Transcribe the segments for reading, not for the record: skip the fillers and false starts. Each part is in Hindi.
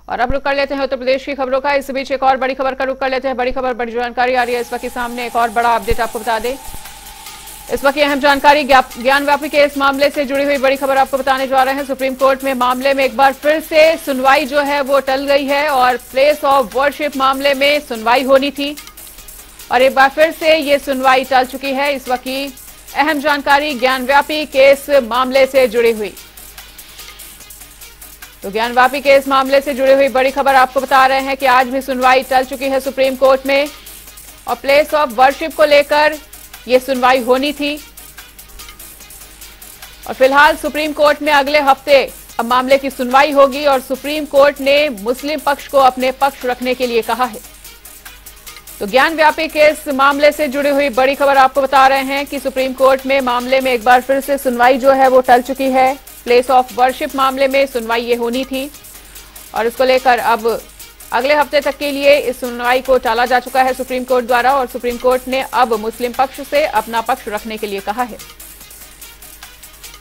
और अब रुक कर लेते हैं उत्तर प्रदेश की खबरों का। इस बीच एक और बड़ी खबर का रुक कर लेते हैं। बड़ी खबर, बड़ी जानकारी आ रही है इस वक्त सामने। एक और बड़ा अपडेट आपको बता दें, इस वक्त अहम जानकारी ज्ञान व्यापी के इस मामले से जुड़ी हुई बड़ी खबर आपको बताने जा रहे हैं। सुप्रीम कोर्ट में मामले में एक बार फिर से सुनवाई जो है वो टल गई है और प्लेस ऑफ वर्शिप मामले में सुनवाई होनी थी और एक बार फिर से ये सुनवाई टल चुकी है। इस वक्त की अहम जानकारी ज्ञान व्यापी केस मामले से जुड़ी हुई, तो ज्ञान व्यापी केस मामले से जुड़ी हुई बड़ी खबर आपको बता रहे हैं कि आज भी सुनवाई टल चुकी है सुप्रीम कोर्ट में और प्लेस ऑफ वर्शिप को लेकर यह सुनवाई होनी थी और फिलहाल सुप्रीम कोर्ट में अगले हफ्ते अब मामले की सुनवाई होगी और सुप्रीम कोर्ट ने मुस्लिम पक्ष को अपने पक्ष रखने के लिए कहा है। तो ज्ञान व्यापी केस मामले से जुड़ी हुई बड़ी खबर आपको बता रहे हैं कि सुप्रीम कोर्ट में मामले में एक बार फिर से सुनवाई जो है वो टल चुकी है। प्लेस ऑफ वर्शिप मामले में सुनवाई ये होनी थी और इसको लेकर अब अगले हफ्ते तक के लिए इस सुनवाई को टाला जा चुका है सुप्रीम कोर्ट द्वारा और सुप्रीम कोर्ट ने अब मुस्लिम पक्ष से अपना पक्ष रखने के लिए कहा है।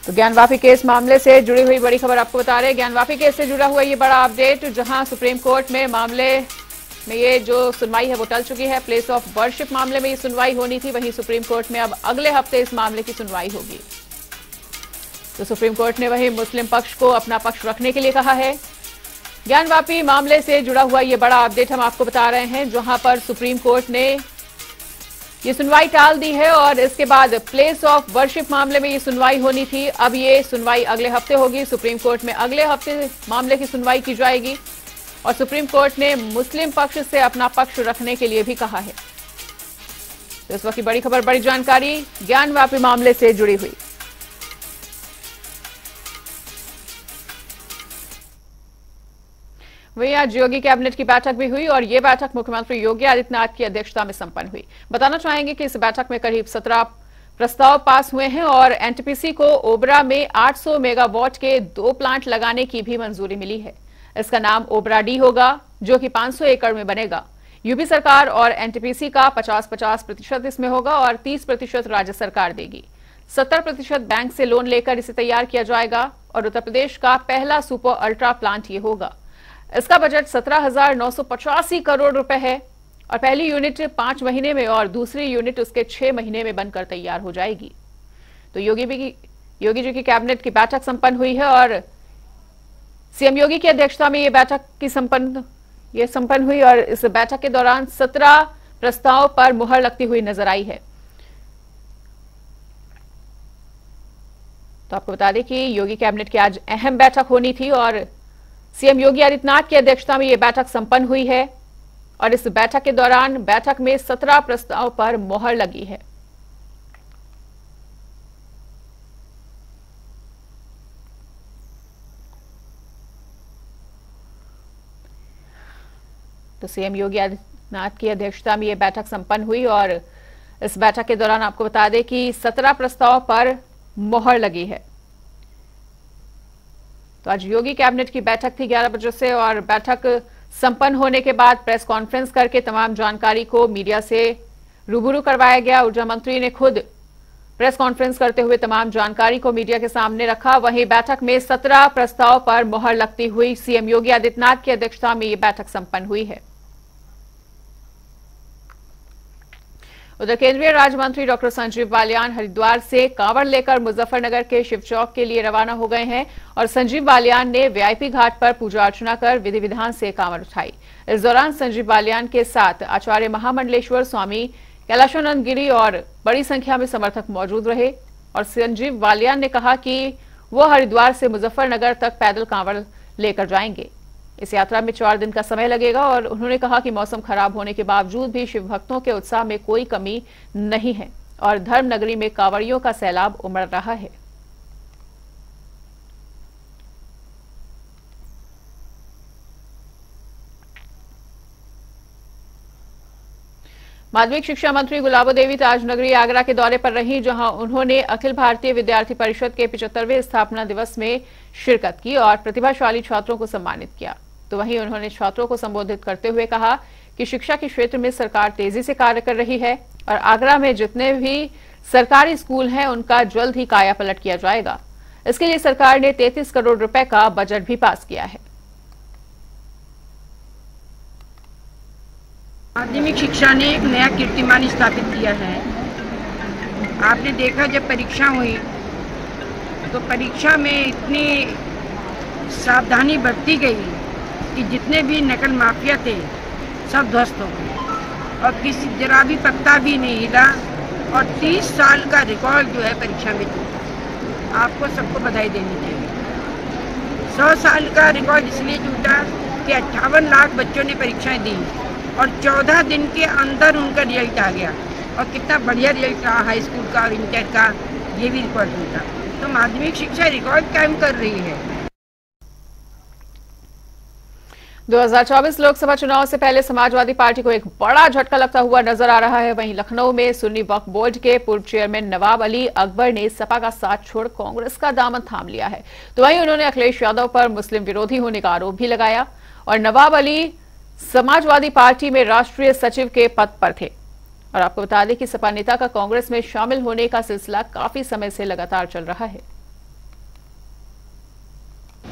तो ज्ञान व्यापी केस मामले से जुड़ी हुई बड़ी खबर आपको बता रहे हैं। ज्ञान व्यापी केस से जुड़ा हुआ ये बड़ा अपडेट, जहां सुप्रीम कोर्ट में मामले में ये जो सुनवाई है वो टल चुकी है। प्लेस ऑफ वर्शिप मामले में ये सुनवाई होनी थी, वहीं सुप्रीम कोर्ट में अब अगले हफ्ते इस मामले की सुनवाई होगी। तो सुप्रीम कोर्ट ने वही मुस्लिम पक्ष को अपना पक्ष रखने के लिए कहा है। ज्ञान व्यापी मामले से जुड़ा हुआ ये बड़ा अपडेट हम आपको बता रहे हैं, जहां पर सुप्रीम कोर्ट ने ये सुनवाई टाल दी है और इसके बाद प्लेस ऑफ वर्शिप मामले में ये सुनवाई होनी थी। अब ये सुनवाई अगले हफ्ते होगी। सुप्रीम कोर्ट में अगले हफ्ते मामले की सुनवाई की जाएगी और सुप्रीम कोर्ट ने मुस्लिम पक्ष से अपना पक्ष रखने के लिए भी कहा है। तो इस वक्त की बड़ी खबर, बड़ी जानकारी ज्ञान व्यापी मामले से जुड़ी हुई। वहीं आज योगी कैबिनेट की बैठक भी हुई और ये बैठक मुख्यमंत्री योगी आदित्यनाथ की अध्यक्षता में संपन्न हुई। बताना चाहेंगे कि इस बैठक में करीब 17 प्रस्ताव पास हुए हैं और एनटीपीसी को ओबरा में 800 मेगावाट के 2 प्लांट लगाने की भी मंजूरी मिली है। इसका नाम ओबरा डी होगा, जो कि 500 एकड़ में बनेगा। यूपी सरकार और एनटीपीसी का 50-50% इसमें होगा और 30% राज्य सरकार देगी। 70% बैंक से लोन लेकर इसे तैयार किया जाएगा और उत्तर प्रदेश का पहला सुपर अल्ट्रा प्लांट ये होगा। इसका बजट 17,985 करोड़ रुपए है और पहली यूनिट 5 महीने में और दूसरी यूनिट उसके 6 महीने में बनकर तैयार हो जाएगी। तो योगी जी की कैबिनेट की बैठक संपन्न हुई है और सीएम योगी की अध्यक्षता में ये बैठक की संपन्न हुई और इस बैठक के दौरान 17 प्रस्ताव पर मुहर लगती हुई नजर आई है। तो आपको बता दें कि योगी कैबिनेट की आज अहम बैठक होनी थी और सीएम योगी आदित्यनाथ की अध्यक्षता में यह बैठक संपन्न हुई है और इस बैठक के दौरान बैठक में 17 प्रस्ताव पर मुहर लगी है। तो सीएम योगी आदित्यनाथ की अध्यक्षता में यह बैठक संपन्न हुई और इस बैठक के दौरान आपको बता दें कि 17 प्रस्ताव पर मुहर लगी है। तो आज योगी कैबिनेट की बैठक थी 11 बजे से और बैठक संपन्न होने के बाद प्रेस कॉन्फ्रेंस करके तमाम जानकारी को मीडिया से रूबरू करवाया गया। ऊर्जा मंत्री ने खुद प्रेस कॉन्फ्रेंस करते हुए तमाम जानकारी को मीडिया के सामने रखा। वहीं बैठक में 17 प्रस्ताव पर मुहर लगती हुई सीएम योगी आदित्यनाथ की अध्यक्षता में यह बैठक संपन्न हुई है। उधर केंद्रीय राज्य मंत्री डॉक्टर संजीव बालियान हरिद्वार से कांवड़ लेकर मुजफ्फरनगर के शिव चौक के लिए रवाना हो गए हैं और संजीव बालियान ने वीआईपी घाट पर पूजा अर्चना कर विधि विधान से कांवड़ उठाई। इस दौरान संजीव बालियान के साथ आचार्य महामंडलेश्वर स्वामी कैलाशानंद गिरी और बड़ी संख्या में समर्थक मौजूद रहे और संजीव बालियान ने कहा कि वो हरिद्वार से मुजफ्फरनगर तक पैदल कांवड़ लेकर जाएंगे। इस यात्रा में 4 दिन का समय लगेगा और उन्होंने कहा कि मौसम खराब होने के बावजूद भी शिव भक्तों के उत्साह में कोई कमी नहीं है और धर्म नगरी में कांवड़ियों का सैलाब उमड़ रहा है। माध्यमिक शिक्षा मंत्री गुलाबो देवी ताजनगरी आगरा के दौरे पर रही, जहां उन्होंने अखिल भारतीय विद्यार्थी परिषद के 75वें स्थापना दिवस में शिरकत की और प्रतिभाशाली छात्रों को सम्मानित किया। तो वहीं उन्होंने छात्रों को संबोधित करते हुए कहा कि शिक्षा के क्षेत्र में सरकार तेजी से कार्य कर रही है और आगरा में जितने भी सरकारी स्कूल हैं उनका जल्द ही कायापलट किया जाएगा। इसके लिए सरकार ने 33 करोड़ रुपए का बजट भी पास किया है। माध्यमिक शिक्षा ने एक नया कीर्तिमान स्थापित किया है। आपने देखा जब परीक्षा हुई तो परीक्षा में इतनी सावधानी बरती गई कि जितने भी नकल माफिया थे सब ध्वस्त हो गए और किसी जरा भी पत्ता भी नहीं हिला और 30 साल का रिकॉर्ड जो है परीक्षा में टूटा। आपको सबको बधाई देनी चाहिए। 100 साल का रिकॉर्ड इसलिए टूटा कि 58 लाख बच्चों ने परीक्षाएं दी और 14 दिन के अंदर उनका रिजल्ट आ गया और कितना बढ़िया रिजल्ट रहा हाई स्कूल का और इंटर का, ये भी रिकॉर्ड टूटा। तो माध्यमिक शिक्षा रिकॉर्ड कायम कर रही है। 2024 लोकसभा चुनाव से पहले समाजवादी पार्टी को एक बड़ा झटका लगता हुआ नजर आ रहा है। वहीं लखनऊ में सुन्नी वक्फ बोर्ड के पूर्व चेयरमैन नवाब अली अकबर ने सपा का साथ छोड़ कांग्रेस का दामन थाम लिया है। तो वहीं उन्होंने अखिलेश यादव पर मुस्लिम विरोधी होने का आरोप भी लगाया और नवाब अली समाजवादी पार्टी में राष्ट्रीय सचिव के पद पर थे। और आपको बता दें कि सपा नेता का कांग्रेस में शामिल होने का सिलसिला काफी समय से लगातार चल रहा है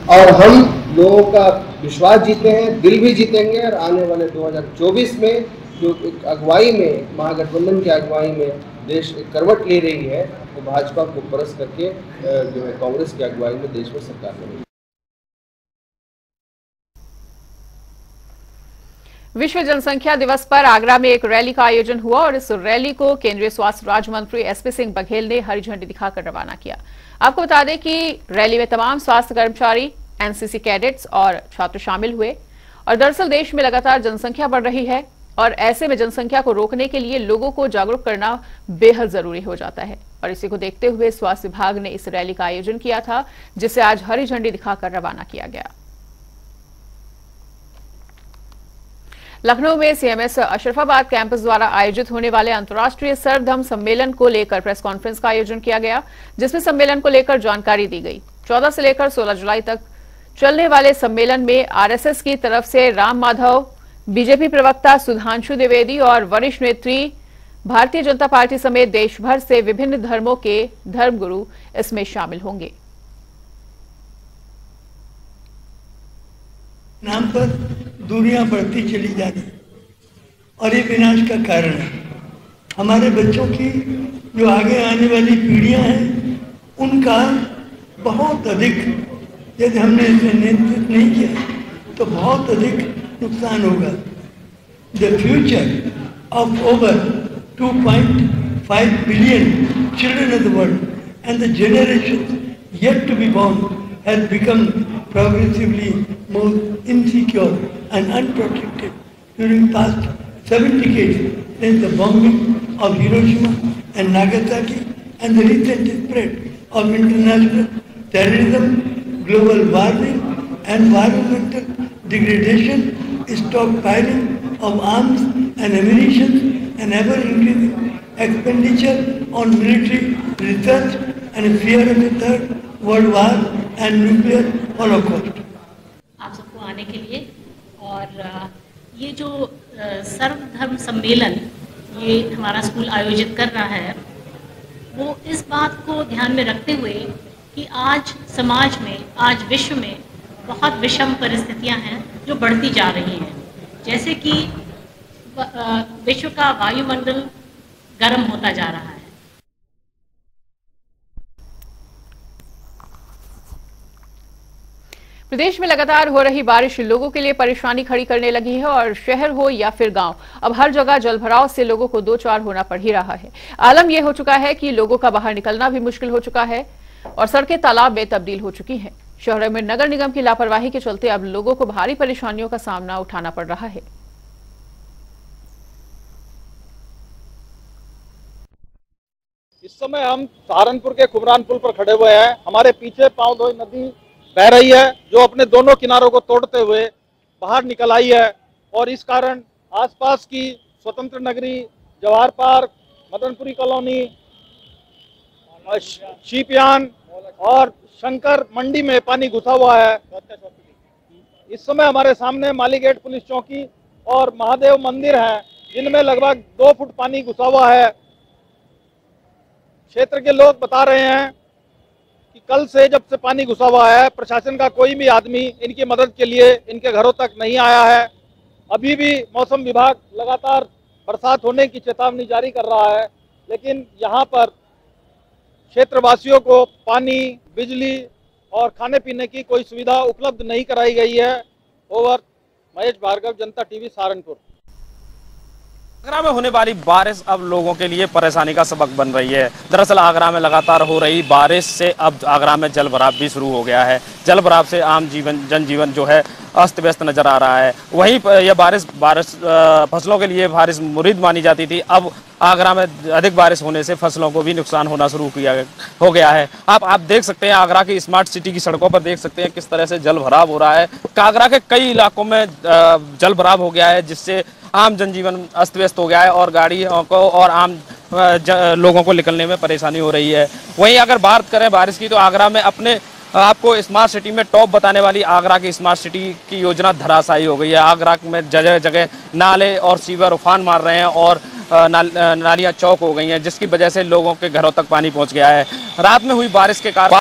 और हम लोगों का विश्वास जीते हैं, दिल भी जीतेंगे और आने वाले 2024 में जो एक अगुवाई में महागठबंधन की अगुवाई में देश एक करवट ले रही है तो भाजपा को परस्त करके जो है कांग्रेस की अगुवाई में देश में सरकार बनेगी। विश्व जनसंख्या दिवस पर आगरा में एक रैली का आयोजन हुआ और इस रैली को केंद्रीय स्वास्थ्य राज्य मंत्री एसपी सिंह बघेल ने हरी झंडी दिखाकर रवाना किया। आपको बता दें कि रैली में तमाम स्वास्थ्य कर्मचारी, एनसीसी कैडेट्स और छात्र शामिल हुए। और दरअसल देश में लगातार जनसंख्या बढ़ रही है और ऐसे में जनसंख्या को रोकने के लिए लोगों को जागरूक करना बेहद जरूरी हो जाता है और इसी को देखते हुए स्वास्थ्य विभाग ने इस रैली का आयोजन किया था, जिसे आज हरी झंडी दिखाकर रवाना किया गया। लखनऊ में सीएमएस अशरफाबाद कैंपस द्वारा आयोजित होने वाले अंतर्राष्ट्रीय सर्वधर्म सम्मेलन को लेकर प्रेस कॉन्फ्रेंस का आयोजन किया गया, जिसमें सम्मेलन को लेकर जानकारी दी गई। 14 से लेकर 16 जुलाई तक चलने वाले सम्मेलन में आरएसएस की तरफ से राम माधव, बीजेपी प्रवक्ता सुधांशु द्विवेदी और वरिष्ठ नेत्री भारतीय जनता पार्टी समेत देश भर से विभिन्न धर्मों के धर्मगुरु इसमें शामिल होंगे। नाम पर दूरियां बढ़ती चली जा रही और ये विनाश का कारण है। हमारे बच्चों की जो आगे आने वाली पीढ़ियां हैं उनका बहुत अधिक, यदि हमने इसे नियंत्रित नहीं किया तो बहुत अधिक नुकसान होगा। The future of over 2.5 billion children of the world and the generation yet to be born has become progressively more insecure and unprotected during past 7 decades since the bombing of Hiroshima and Nagasaki and the recent spread of international terrorism, global warming, environmental degradation, stockpiling of arms and ammunition, and ever-increasing expenditure on military research and fear of the third world war and nuclear holocaust। आप सबको आने के लिए और ये जो सर्वधर्म सम्मेलन ये हमारा स्कूल आयोजित कर रहा है वो इस बात को ध्यान में रखते हुए कि आज समाज में, आज विश्व में बहुत विषम परिस्थितियां हैं जो बढ़ती जा रही हैं। जैसे कि विश्व का वायुमंडल गर्म होता जा रहा है। प्रदेश में लगातार हो रही बारिश लोगों के लिए परेशानी खड़ी करने लगी है और शहर हो या फिर गांव, अब हर जगह जलभराव से लोगों को दो चार होना पड़ ही रहा है। आलम यह हो चुका है कि लोगों का बाहर निकलना भी मुश्किल हो चुका है और सड़कें तालाब में तब्दील हो चुकी हैं। शहरों में नगर निगम की लापरवाही के चलते अब लोगों को भारी परेशानियों का सामना उठाना पड़ रहा है। इस समय हम सहारनपुर के खुबरान पुल पर खड़े हुए हैं। हमारे पीछे पावधोई नदी बह रही है जो अपने दोनों किनारों को तोड़ते हुए बाहर निकल आई है और इस कारण आसपास की स्वतंत्र नगरी, जवाहर पार्क, मदनपुरी कॉलोनी, शीपयान और शंकर मंडी में पानी घुसा हुआ है। इस समय हमारे सामने माली गेट पुलिस चौकी और महादेव मंदिर है जिनमें लगभग 2 फुट पानी घुसा हुआ है। क्षेत्र के लोग बता रहे हैं कि कल से जब से पानी घुसा हुआ है प्रशासन का कोई भी आदमी इनकी मदद के लिए इनके घरों तक नहीं आया है अभी भी मौसम विभाग लगातार बरसात होने की चेतावनी जारी कर रहा है, लेकिन यहाँ पर क्षेत्रवासियों को पानी, बिजली और खाने पीने की कोई सुविधा उपलब्ध नहीं कराई गई है। ओवर। महेश भार्गव, जनता टीवी, सहारनपुर। आगरा में होने वाली बारिश अब लोगों के लिए परेशानी का सबक बन रही है। दरअसल आगरा में लगातार हो रही बारिश से अब आगरा में जल भराव भी शुरू हो गया है। जल भराव से आम जनजीवन जो है अस्त व्यस्त नजर आ रहा है। वहीं यह बारिश फसलों के लिए बारिश मुरीद मानी जाती थी। अब आगरा में अधिक बारिश होने से फसलों को भी नुकसान होना शुरू हो गया है। आप देख सकते हैं आगरा की स्मार्ट सिटी की सड़कों पर देख सकते हैं किस तरह से जल भराव हो रहा है। आगरा के कई इलाकों में जल भराव हो गया है, जिससे आम जनजीवन अस्त व्यस्त हो गया है और गाड़ियों को और आम लोगों को निकलने में परेशानी हो रही है। वहीं अगर बात करें बारिश की, तो आगरा में अपने आपको स्मार्ट सिटी में टॉप बताने वाली आगरा की स्मार्ट सिटी की योजना धराशायी हो गई है। आगरा में जगह जगह नाले और सीवर उफान मार रहे हैं और नालियां चौक हो गई हैं, जिसकी वजह से लोगों के घरों तक पानी पहुंच गया है। रात में हुई बारिश के कारण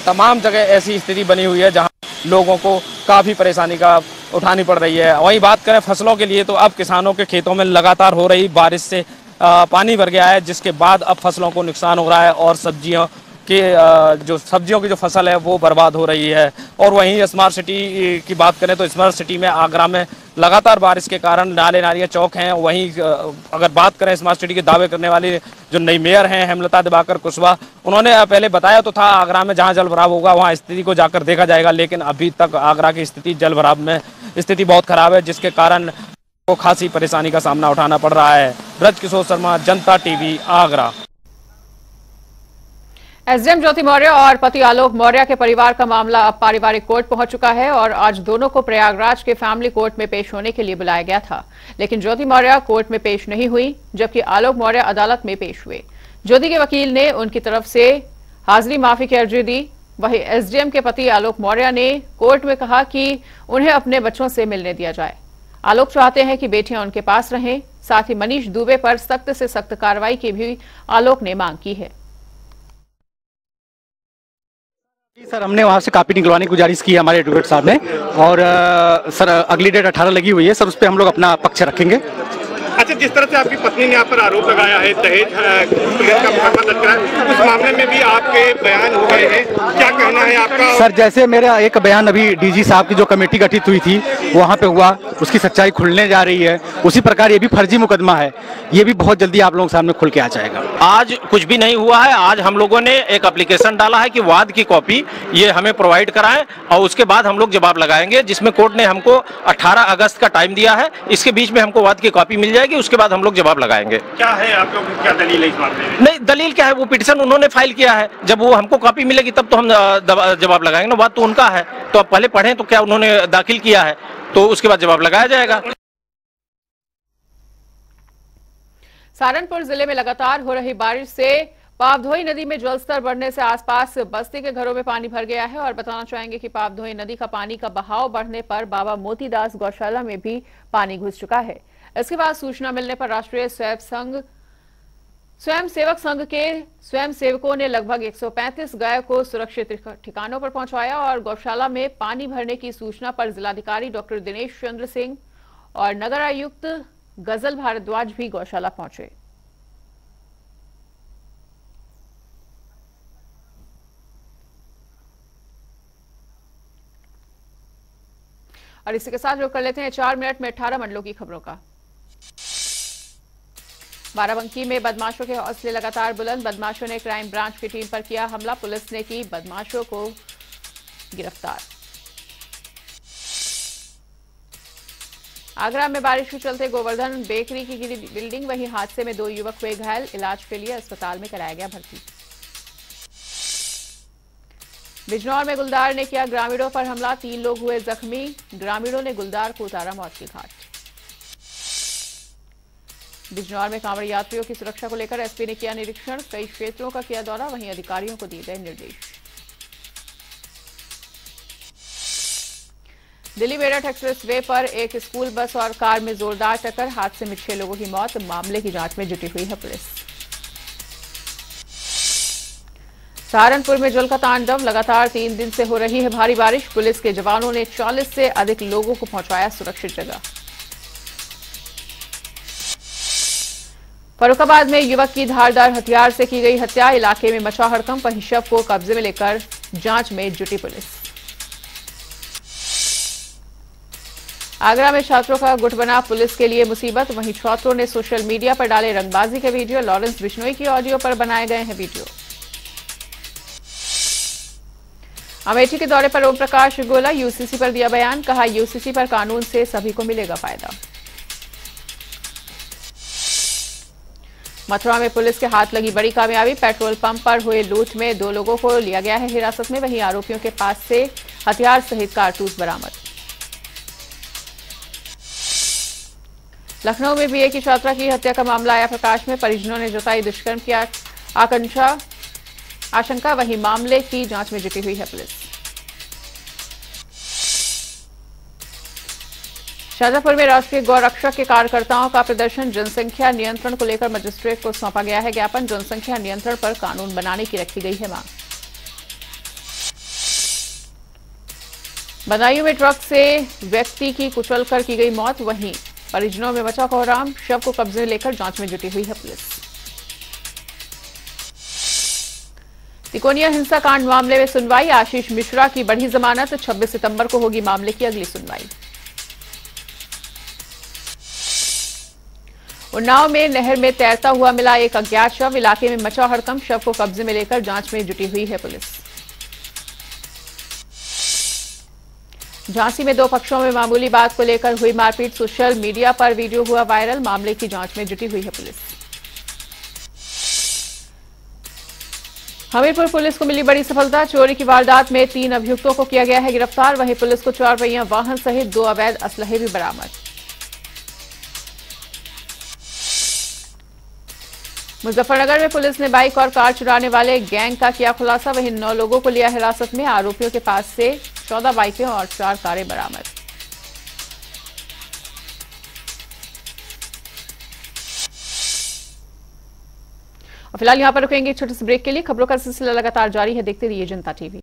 तमाम जगह ऐसी स्थिति बनी हुई है जहां लोगों को काफ़ी परेशानी का उठानी पड़ रही है। वहीं बात करें फसलों के लिए, तो अब किसानों के खेतों में लगातार हो रही बारिश से पानी भर गया है, जिसके बाद अब फसलों को नुकसान हो रहा है और सब्जियों की जो फसल है वो बर्बाद हो रही है। और वहीं स्मार्ट सिटी की बात करें तो स्मार्ट सिटी में आगरा में लगातार बारिश के कारण नाले नालियाँ चौक हैं। वहीं अगर बात करें स्मार्ट सिटी के दावे करने वाली जो नई मेयर हैं हेमलता दिवाकर कुशवाहा, उन्होंने पहले बताया तो था आगरा में जहां जल भराव होगा वहां स्थिति को जाकर देखा जाएगा, लेकिन अभी तक आगरा की स्थिति जल भराव में स्थिति बहुत खराब है, जिसके कारण को खासी परेशानी का सामना उठाना पड़ रहा है। ब्रज किशोर शर्मा, जनता टीवी, आगरा। एसडीएम ज्योति मौर्य और पति आलोक मौर्य के परिवार का मामला अब पारिवारिक कोर्ट पहुंच चुका है और आज दोनों को प्रयागराज के फैमिली कोर्ट में पेश होने के लिए बुलाया गया था, लेकिन ज्योति मौर्य कोर्ट में पेश नहीं हुई, जबकि आलोक मौर्य अदालत में पेश हुए। ज्योति के वकील ने उनकी तरफ से हाजिरी माफी की अर्जी दी। वहीं एसडीएम के पति आलोक मौर्य ने कोर्ट में कहा कि उन्हें अपने बच्चों से मिलने दिया जाए। आलोक चाहते हैं कि बेटियां उनके पास रहें। साथ ही मनीष दुबे पर सख्त से सख्त कार्रवाई की भी आलोक ने मांग की है। सर, हमने वहाँ से कॉपी निकलवाने की गुजारिश की है हमारे एडवोकेट साहब ने, और सर अगली डेट 18 लगी हुई है सर, उस पर हम लोग अपना पक्ष रखेंगे। अच्छा, जिस तरह से आपकी पत्नी ने यहाँ पर आरोप लगाया है दहेज पुलिस का मुकदमा दर्ज करा है, उस मामले में भी आपके बयान हो गए हैं, क्या कहना है आपका? सर, जैसे मेरा एक बयान अभी डीजी साहब की जो कमेटी गठित हुई थी वहाँ पे हुआ, उसकी सच्चाई खुलने जा रही है, उसी प्रकार ये भी फर्जी मुकदमा है, ये भी बहुत जल्दी आप लोगों के सामने खुल के आ जाएगा। आज कुछ भी नहीं हुआ है। आज हम लोगों ने एक एप्लीकेशन डाला है कि वाद की कॉपी ये हमें प्रोवाइड कराएं और उसके बाद हम लोग जवाब लगाएंगे, जिसमें कोर्ट ने हमको 18 अगस्त का टाइम दिया है। इसके बीच में हमको वाद की कॉपी मिल जाएगी, उसके बाद हम लोग जवाब लगाएंगे। क्या है आप लोग, क्या दलील है इस मामले में? नहीं, दलील क्या है, वो पिटीशन उन्होंने फाइल किया है, जब वो हमको कॉपी मिलेगी तब तो हम जवाब लगाएंगे ना, बात तो उनका है। तो आप पहले पढ़ें तो क्या उन्होंने दाखिल किया है, तो उसके बाद जवाब लगाया जाएगा। सहारनपुर जिले में लगातार हो रही बारिश से पावधोई नदी में जलस्तर बढ़ने से आसपास बस्ती के घरों में पानी भर गया है और बताना चाहेंगे कि पावधोई नदी का पानी का बहाव बढ़ने पर बाबा मोतीदास गौशाला में भी पानी घुस चुका है। इसके बाद सूचना मिलने पर राष्ट्रीय स्वयंसेवक संघ के स्वयंसेवकों ने लगभग 135 गायों को सुरक्षित ठिकानों पर पहुंचाया और गौशाला में पानी भरने की सूचना पर जिलाधिकारी डॉक्टर दिनेश चंद्र सिंह और नगर आयुक्त गजल भारद्वाज भी गौशाला पहुंचे। और इसी के साथ रुक कर लेते हैं 4 मिनट में 18 मंडलों की खबरों का। बाराबंकी में बदमाशों के हौसले लगातार बुलंद। बदमाशों ने क्राइम ब्रांच की टीम पर किया हमला, पुलिस ने की बदमाशों को गिरफ्तार। आगरा में बारिश के चलते गोवर्धन बेकरी की गिरी बिल्डिंग, वहीं हादसे में 2 युवक हुए घायल, इलाज के लिए अस्पताल में कराया गया भर्ती। बिजनौर में गुलदार ने किया ग्रामीणों पर हमला, 3 लोग हुए जख्मी, ग्रामीणों ने गुलदार को उतारा मौत की घाट। बिजनौर में कांवड़ यात्रियों की सुरक्षा को लेकर एसपी ने किया निरीक्षण, कई क्षेत्रों का किया दौरा, वहीं अधिकारियों को दिए गए निर्देश। दिल्ली मेरठ एक्सप्रेस वे पर एक स्कूल बस और कार में जोरदार टक्कर, हादसे में 6 लोगों की मौत, मामले की जांच में जुटी हुई है पुलिस। सहारनपुर में जल का तांडव, लगातार 3 दिन से हो रही है भारी बारिश, पुलिस के जवानों ने 40 से अधिक लोगों को पहुंचाया सुरक्षित जगह। फर्रुखाबाद में युवक की धारदार हथियार से की गई हत्या, इलाके में मचा हड़कंप। वहीं शव को कब्जे में लेकर जांच में जुटी पुलिस। आगरा में छात्रों का गुट बना पुलिस के लिए मुसीबत। वहीं छात्रों ने सोशल मीडिया पर डाले रंगबाजी के वीडियो। लॉरेंस बिश्नोई की ऑडियो पर बनाए गए हैं वीडियो। अमेठी के दौरे पर ओम प्रकाश गोला यूसीसी पर दिया बयान। कहा, यूसीसी पर कानून से सभी को मिलेगा फायदा। मथुरा में पुलिस के हाथ लगी बड़ी कामयाबी। पेट्रोल पंप पर हुए लूट में 2 लोगों को लिया गया है हिरासत में। वहीं आरोपियों के पास से हथियार सहित कारतूस बरामद। लखनऊ में बीए की छात्रा की हत्या का मामला आया प्रकाश में। परिजनों ने जताई दुष्कर्म की आशंका। वहीं मामले की जांच में जुटी हुई है पुलिस। शाजापुर में राष्ट्रीय गौ रक्षक के कार्यकर्ताओं का प्रदर्शन। जनसंख्या नियंत्रण को लेकर मजिस्ट्रेट को सौंपा गया है ज्ञापन। जनसंख्या नियंत्रण पर कानून बनाने की रखी गई है मांग। बदायूं में ट्रक से व्यक्ति की कुचलकर की गई मौत। वहीं परिजनों में मचा कोहराम। शव को कब्जे में लेकर जांच में जुटी हुई है पुलिस। तिकोनिया हिंसा कांड मामले में सुनवाई। आशीष मिश्रा की बढ़ी जमानत। 26 सितंबर को होगी मामले की अगली सुनवाई। उन्नाव में नहर में तैरता हुआ मिला एक अज्ञात शव। इलाके में मचा हड़कंप। शव को कब्जे में लेकर जांच में जुटी हुई है पुलिस। झांसी में 2 पक्षों में मामूली बात को लेकर हुई मारपीट। सोशल मीडिया पर वीडियो हुआ वायरल। मामले की जांच में जुटी हुई है पुलिस। हमीरपुर पुलिस को मिली बड़ी सफलता। चोरी की वारदात में 3 अभियुक्तों को किया गया है गिरफ्तार। वहीं पुलिस को 4 पहिया वाहन सहित 2 अवैध असलहे भी बरामद। मुजफ्फरनगर में पुलिस ने बाइक और कार चुराने वाले गैंग का किया खुलासा। वहीं 9 लोगों को लिया हिरासत में। आरोपियों के पास से 14 बाइकें और 4 कारें बरामद। और फिलहाल यहां पर रुकेंगे छोटे से ब्रेक के लिए। खबरों का सिलसिला लगातार जारी है, देखते रहिए जनता टीवी।